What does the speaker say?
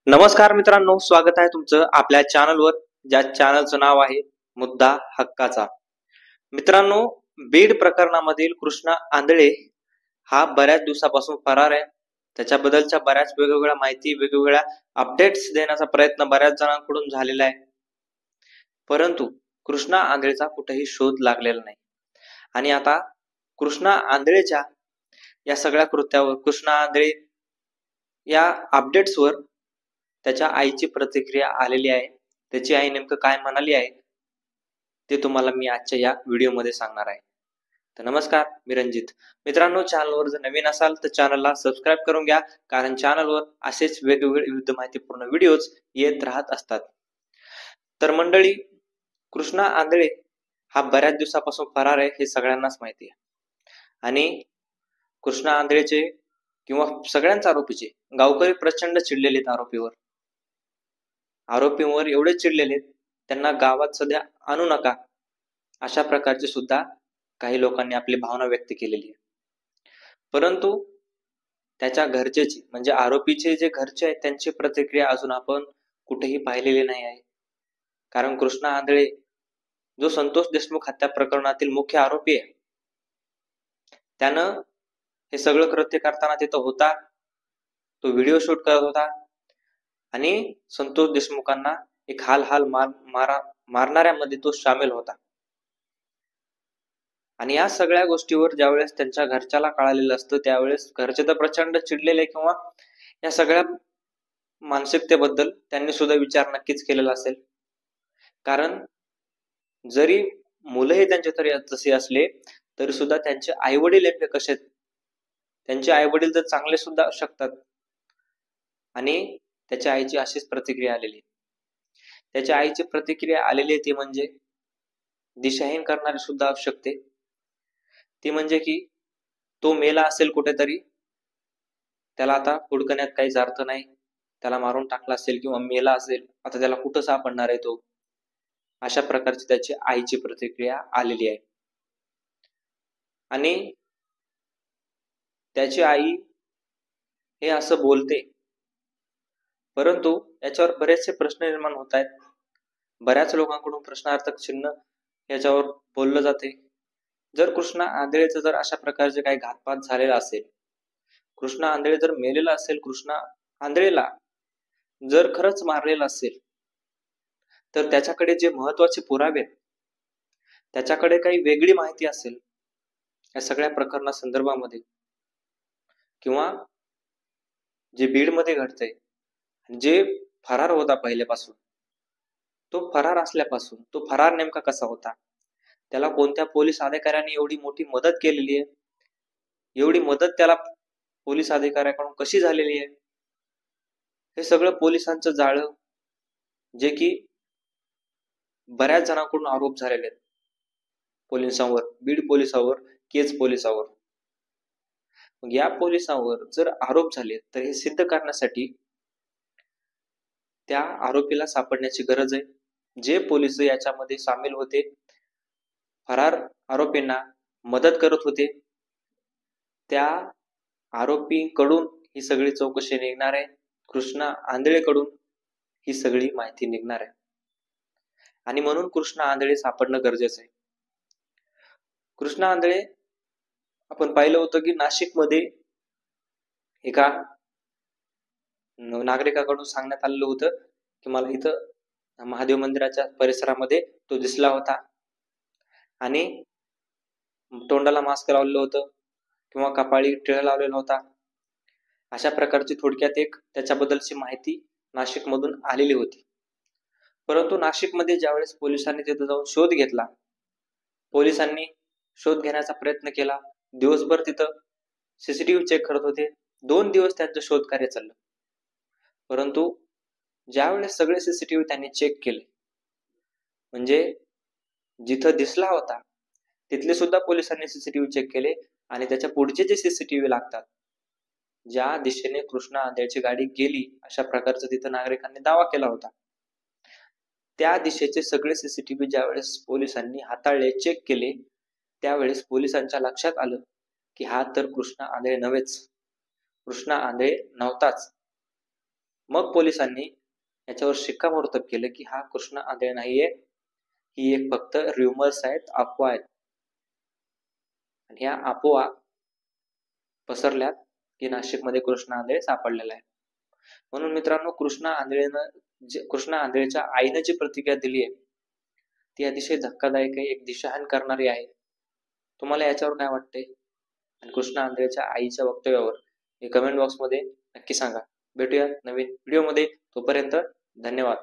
नमस्कार मित्रांनो, स्वागत आहे तुमचं आपल्या चॅनलवर, ज्या चॅनलचं नाव आहे मुद्दा हक्काचा. मित्रांनो, बीड प्रकरणामधील कृष्णा आंधळे हा बऱ्याच दिवसापासून फरार आहे. त्याच्याबद्दलच्या बऱ्याच वेगवेगळ्या माहिती, वेगवेगळ्या अपडेट्स देण्याचा प्रयत्न बऱ्याच जणांकडून झालेला आहे, परंतु कृष्णा आंधळेचा कुठेही शोध लागलेला नाही. आणि आता कृष्णा आंधळेच्या या सगळ्या कृत्यावर, कृष्णा आंधळे या अपडेट्सवर त्याच्या आईची प्रतिक्रिया आलेली आहे. त्याची आई नेमकं काय म्हणाली आहे ते तुम्हाला मी आजच्या या व्हिडिओमध्ये सांगणार आहे. तर नमस्कार, मी रणजित. मित्रांनो, चॅनलवर जर नवीन असाल तर चॅनलला सबस्क्राईब करून घ्या, कारण चॅनलवर असेच वेगवेगळे विविध माहितीपूर्ण व्हिडिओज येत राहत असतात. तर मंडळी, कृष्णा आंधळे हा बऱ्याच दिवसापासून फरार आहे हे सगळ्यांनाच माहिती आहे. आणि कृष्णा आंधळेचे किंवा सगळ्यांच आरोपीचे गावकरी प्रचंड चिडलेले आहेत आरोपींवर एवढे चिडलेले, त्यांना गावात सध्या आणू नका, अशा प्रकारचे सुद्धा काही लोकांनी आपली भावना व्यक्त केलेली आहे. परंतु त्याच्या घरचेची म्हणजे आरोपीचे जे घरचे आहेत त्यांची प्रतिक्रिया अजून आपण कुठेही पाहिलेली नाही आहे. कारण कृष्णा आंधळे जो संतोष देशमुख हत्या प्रकरणातील मुख्य आरोपी आहे, त्यानं हे सगळं कृत्य करताना तिथं होता, तो व्हिडिओ शूट करत होता आणि संतोष देशमुखांना एक मारणाऱ्यामध्ये तो सामील होता. आणि या सगळ्या गोष्टीवर ज्यावेळेस त्यांच्या घरच्याला कळालेलं असतं त्यावेळेस घरचे तर प्रचंड चिडलेले, किंवा या सगळ्या मानसिकतेबद्दल त्यांनी सुद्धा विचार नक्कीच केलेला असेल. कारण जरी मुलंही त्यांचे तरी तसे असले तरी सुद्धा त्यांचे आई वडील नेमके कसे आहेत, त्यांचे आई वडील तर चांगले सुद्धा असू शकतात. आणि त्याच्या आईची अशीच प्रतिक्रिया आलेली. त्याच्या आईची प्रतिक्रिया आलेली ती म्हणजे दिशाहीन करणारी सुद्धा असू शकते. ती म्हणजे की तो मेला असेल कुठेतरी, त्याला आता हुडकण्यात काहीच अर्थ नाही, त्याला मारून टाकला असेल किंवा मेला असेल, आता त्याला कुठं सापडणार आहे तो, अशा प्रकारची त्याची आईची प्रतिक्रिया आलेली आहे. आणि त्याची आई हे असं बोलते, परंतु याच्यावर बरेचसे प्रश्न निर्माण होत आहेत. बऱ्याच लोकांकडून प्रश्नार्थक चिन्ह याच्यावर बोललं जाते. जर कृष्णा आंधळेचं जर अशा प्रकारचे काही घातपात झालेला असेल, कृष्णा आंधळे जर मेलेला असेल, कृष्णा आंधळेला जर खरंच मारलेलं असेल, तर त्याच्याकडे जे महत्वाचे पुरावे आहेत, त्याच्याकडे काही वेगळी माहिती असेल या सगळ्या प्रकरणा संदर्भामध्ये, किंवा जे बीडमध्ये घडतंय, जे फरार होता पहिल्यापासून, तो फरार असल्यापासून तो फरार नेमका कसा होता, त्याला कोणत्या पोलीस अधिकाऱ्यांनी एवढी मोठी मदत केलेली आहे, एवढी मदत त्याला पोलीस अधिकाऱ्याकडून कशी झालेली आहे, हे सगळं पोलिसांचं जाळं, जे की बऱ्याच जणांकडून आरोप झालेले आहेत पोलिसांवर, बीड पोलिसांवर, केज पोलिसांवर. मग या पोलिसांवर जर आरोप झाले तर हे सिद्ध करण्यासाठी त्या आरोपीला सापडण्याची गरज आहे. जे पोलीस याच्यामध्ये सामील होते, फरार आरोपींना मदत करत होते, त्या आरोपींकडून ही सगळी चौकशी निघणार आहे. कृष्णा आंधळेकडून ही सगळी माहिती निघणार आहे. आणि म्हणून कृष्णा आंधळे सापडणं गरजेचं आहे. कृष्णा आंधळे आपण पाहिलं होतं की नाशिकमध्ये एका नागरिकाकडून सांगण्यात आलेलं होतं की मला इथं महादेव मंदिराच्या परिसरामध्ये तो दिसला होता आणि तोंडाला मास्क लावलेलं होतं किंवा कपाळी टिळा लावलेला होता, अशा प्रकारची थोडक्यात एक त्याच्याबद्दलची माहिती नाशिकमधून आलेली होती. परंतु नाशिकमध्ये ज्यावेळेस पोलिसांनी तिथं जाऊन शोध घेतला, पोलिसांनी शोध घेण्याचा प्रयत्न केला, दिवसभर तिथं सीसीटीव्ही चेक करत होते, 2 दिवस त्यांचं शोध कार्य चाललं. परंतु ज्यावेळेस सगळे सीसीटीव्ही त्यांनी चेक केले, म्हणजे जिथं दिसला होता तिथले सुद्धा पोलिसांनी सीसीटीव्ही चेक केले, आणि त्याच्या पुढचे जे सीसीटीव्ही लागतात, ज्या दिशेने कृष्णा आंधळेची गाडी गेली अशा प्रकारचा तिथं नागरिकांनी दावा केला होता, त्या दिशेचे सगळे सीसीटीव्ही ज्यावेळेस पोलिसांनी हाताळले, चेक केले, त्यावेळेस पोलिसांच्या लक्षात आलं की हा तर कृष्णा आंधळे नव्हेच, कृष्णा आंधळे नव्हताच. मग पोलिसांनी याच्यावर शिक्कामोर्तब केलं की हा कृष्णा आंधळे नाहीये, ही एक फक्त र्युमर्स आहेत, अफवा आहेत. आणि ह्या अफवा पसरल्यात की नाशिकमध्ये कृष्णा आंधळे सापडलेला आहे. म्हणून मित्रांनो, कृष्णा आंधळेच्या आईनं जी प्रतिक्रिया दिली आहे ती अतिशय धक्कादायक आहे, एक दिशाहीन करणारी आहे. तुम्हाला याच्यावर काय वाटते? आणि कृष्णा आंधळेच्या आईच्या वक्तव्यावर हे कमेंट बॉक्समध्ये नक्की सांगा. भेटूया नवीन व्हिडिओमध्ये. तोपर्यंत धन्यवाद.